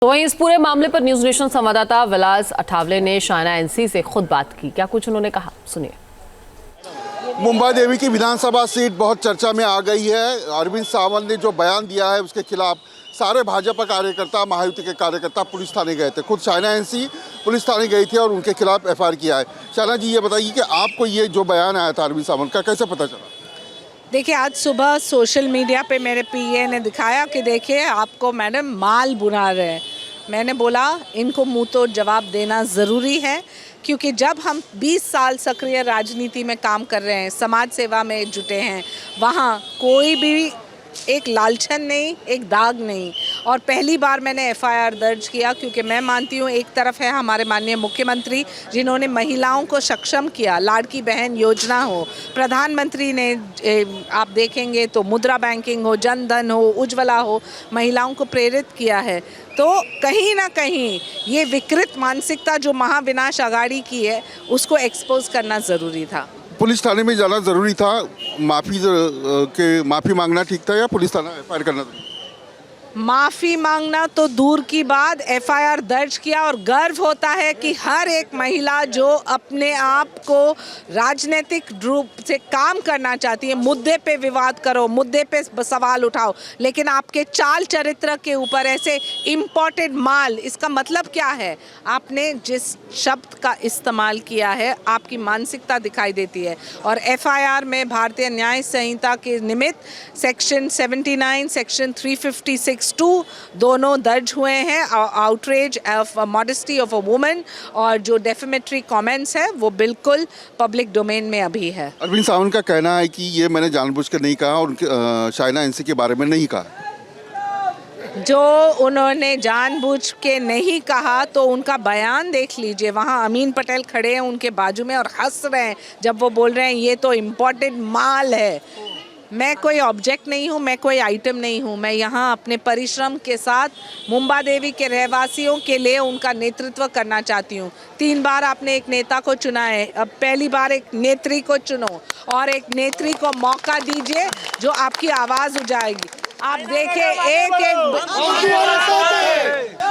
तो वहीं इस पूरे मामले पर न्यूज नेशन संवाददाता विलास अठावले ने शायना एनसी से खुद बात की। क्या कुछ उन्होंने कहा, सुनिए। मुंबा देवी की विधानसभा सीट बहुत चर्चा में आ गई है। अरविंद सावंत ने जो बयान दिया है उसके खिलाफ सारे भाजपा कार्यकर्ता, महायुति के कार्यकर्ता पुलिस थाने गए थे। खुद शायना एनसी पुलिस थाने गई थी और उनके खिलाफ एफआईआर किया है। शायना जी, ये बताइए कि आपको ये जो बयान आया था अरविंद सावंत का, कैसे पता चला? देखिए, आज सुबह सोशल मीडिया पे मेरे पीए ने दिखाया कि देखिए आपको मैडम माल बुला रहे हैं। मैंने बोला इनको मुंह तो जवाब देना ज़रूरी है, क्योंकि जब हम 20 साल सक्रिय राजनीति में काम कर रहे हैं, समाज सेवा में जुटे हैं, वहाँ कोई भी एक लालछन नहीं, एक दाग नहीं। और पहली बार मैंने एफआईआर दर्ज किया, क्योंकि मैं मानती हूँ एक तरफ है हमारे माननीय मुख्यमंत्री जिन्होंने महिलाओं को सक्षम किया, लाड़की बहन योजना हो, प्रधानमंत्री ने आप देखेंगे तो मुद्रा बैंकिंग हो, जन धन हो, उज्ज्वला हो, महिलाओं को प्रेरित किया है। तो कहीं ना कहीं ये विकृत मानसिकता जो महाविनाश अगाड़ी की है उसको एक्सपोज करना ज़रूरी था। पुलिस थाने में जाना जरूरी था? माफ़ी मांगना ठीक था या पुलिस थाना एफआईआर करना? माफ़ी मांगना तो दूर की बात, एफआईआर दर्ज किया। और गर्व होता है कि हर एक महिला जो अपने आप को राजनीतिक रूप से काम करना चाहती है, मुद्दे पे विवाद करो, मुद्दे पे सवाल उठाओ, लेकिन आपके चाल चरित्र के ऊपर ऐसे इम्पोर्टेड माल, इसका मतलब क्या है? आपने जिस शब्द का इस्तेमाल किया है आपकी मानसिकता दिखाई देती है। और एफआईआर में भारतीय न्याय संहिता के निमित्त सेक्शन 79, सेक्शन 356(2) दोनों दर्ज हुए हैं। Outrage of modesty of a woman और जो डेफेमेटरी कमेंट्स है वो बिल्कुल पब्लिक डोमेन में अभी है। अरविंद सावंत का कहना है कि ये मैंने जानबूझकर नहीं कहा और शायना एनसी के बारे में नहीं कहा। जो उन्होंने जानबूझ के नहीं कहा तो उनका बयान देख लीजिए। वहाँ अमीन पटेल खड़े हैं उनके बाजू में और हंस रहे हैं जब वो बोल रहे हैं ये तो इम्पोर्टेड माल है। मैं कोई ऑब्जेक्ट नहीं हूँ, मैं कोई आइटम नहीं हूँ। मैं यहाँ अपने परिश्रम के साथ मुंबा देवी के रहवासियों के लिए उनका नेतृत्व करना चाहती हूँ। 3 बार आपने एक नेता को चुना है, अब पहली बार एक नेत्री को चुनो और एक नेत्री को मौका दीजिए जो आपकी आवाज़ उठाएगी। आप देखिए एक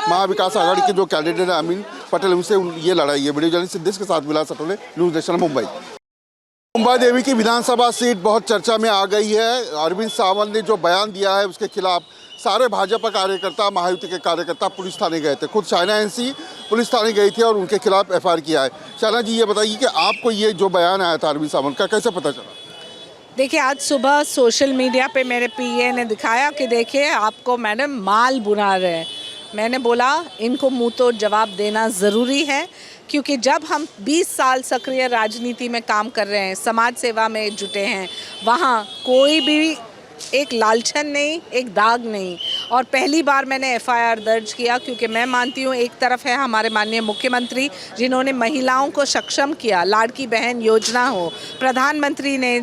महाविकास आघाड़ी के जो कैंडिडेट है अमीन पटेल, उनसे ये लड़ाई है। वीडियो जर्नलिस्ट सिद्धेश के साथ विलास अठावले, न्यूज नेशन मुंबई। मुंबा देवी की विधानसभा सीट बहुत चर्चा में आ गई है। अरविंद सावंत ने जो बयान दिया है उसके खिलाफ सारे भाजपा कार्यकर्ता, महायुति के कार्यकर्ता पुलिस थाने गए थे। खुद शायना एनसी पुलिस थाने गई थी और उनके खिलाफ एफआईआर किया है। शायना जी, ये बताइए कि आपको ये जो बयान आया था अरविंद सावंत का, कैसे पता चला? देखिए, आज सुबह सोशल मीडिया पे मेरे पीए ने दिखाया कि देखिए आपको मैडम माल बुला रहे हैं। मैंने बोला इनको मुंह तो जवाब देना ज़रूरी है, क्योंकि जब हम 20 साल सक्रिय राजनीति में काम कर रहे हैं, समाज सेवा में जुटे हैं, वहाँ कोई भी एक लालछन नहीं, एक दाग नहीं। और पहली बार मैंने एफआईआर दर्ज किया, क्योंकि मैं मानती हूँ एक तरफ है हमारे माननीय मुख्यमंत्री जिन्होंने महिलाओं को सक्षम किया, लाड़की बहन योजना हो, प्रधानमंत्री ने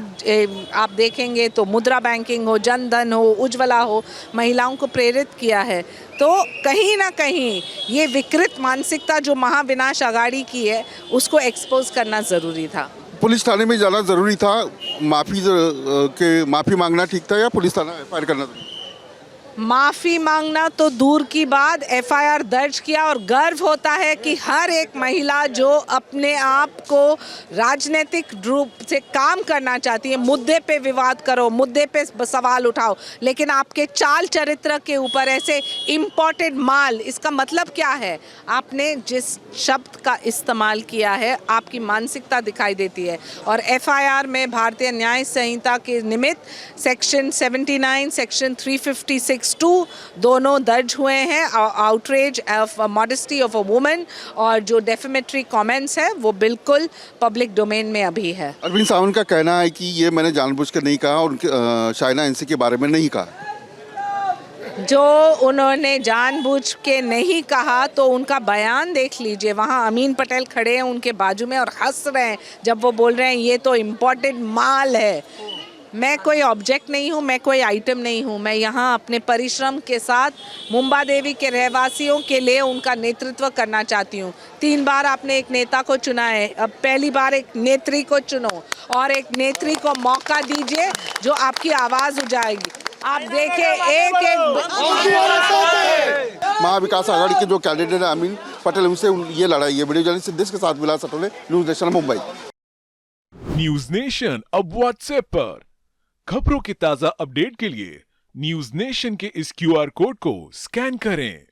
आप देखेंगे तो मुद्रा बैंकिंग हो, जन धन हो, उज्ज्वला हो, महिलाओं को प्रेरित किया है। तो कहीं ना कहीं ये विकृत मानसिकता जो महाविनाश अगाड़ी की है उसको एक्सपोज करना ज़रूरी था। पुलिस थाने में जाना जरूरी था? माफ़ी मांगना ठीक था या पुलिस थाना एफआईआर करना? माफ़ी मांगना तो दूर की बात, एफआईआर दर्ज किया। और गर्व होता है कि हर एक महिला जो अपने आप को राजनीतिक रूप से काम करना चाहती है, मुद्दे पे विवाद करो, मुद्दे पे सवाल उठाओ, लेकिन आपके चाल चरित्र के ऊपर ऐसे इम्पोर्टेड माल, इसका मतलब क्या है? आपने जिस शब्द का इस्तेमाल किया है आपकी मानसिकता दिखाई देती है। और एफआईआर में भारतीय न्याय संहिता के निमित्त सेक्शन 79, सेक्शन 356(2) दोनों दर्ज हुए हैं। Outrage of modesty of a woman और जो डेफेमेटरी कमेंट्स है वो बिल्कुल पब्लिक डोमेन में अभी है। अरविंद सावंत का कहना है कि ये मैंने जानबूझकर नहीं कहा और शायना एनसी के बारे में नहीं कहा। जो उन्होंने जानबूझ के नहीं कहा तो उनका बयान देख लीजिए। वहाँ अमीन पटेल खड़े हैं उनके बाजू में और हंस रहे हैं जब वो बोल रहे हैं ये तो इम्पोर्टेड माल है। मैं कोई ऑब्जेक्ट नहीं हूँ, मैं कोई आइटम नहीं हूँ। मैं यहाँ अपने परिश्रम के साथ मुंबा देवी के रहवासियों के लिए उनका नेतृत्व करना चाहती हूँ। 3 बार आपने एक नेता को चुना है, अब पहली बार एक नेत्री को चुनो और एक नेत्री को मौका दीजिए जो आपकी आवाज़ उठाएगी। आप देखिए एक महाविकास आघाड़ी के जो कैंडिडेट है अमीन पटेल, उनसे ये लड़ाई है। वीडियो जर्नलिस्ट सिद्धेश के साथ Vilas Atole, news nation Mumbai. News nation अब व्हाट्सएप पर खबरों के ताजा अपडेट के लिए न्यूज नेशन के इस QR कोड को स्कैन करें।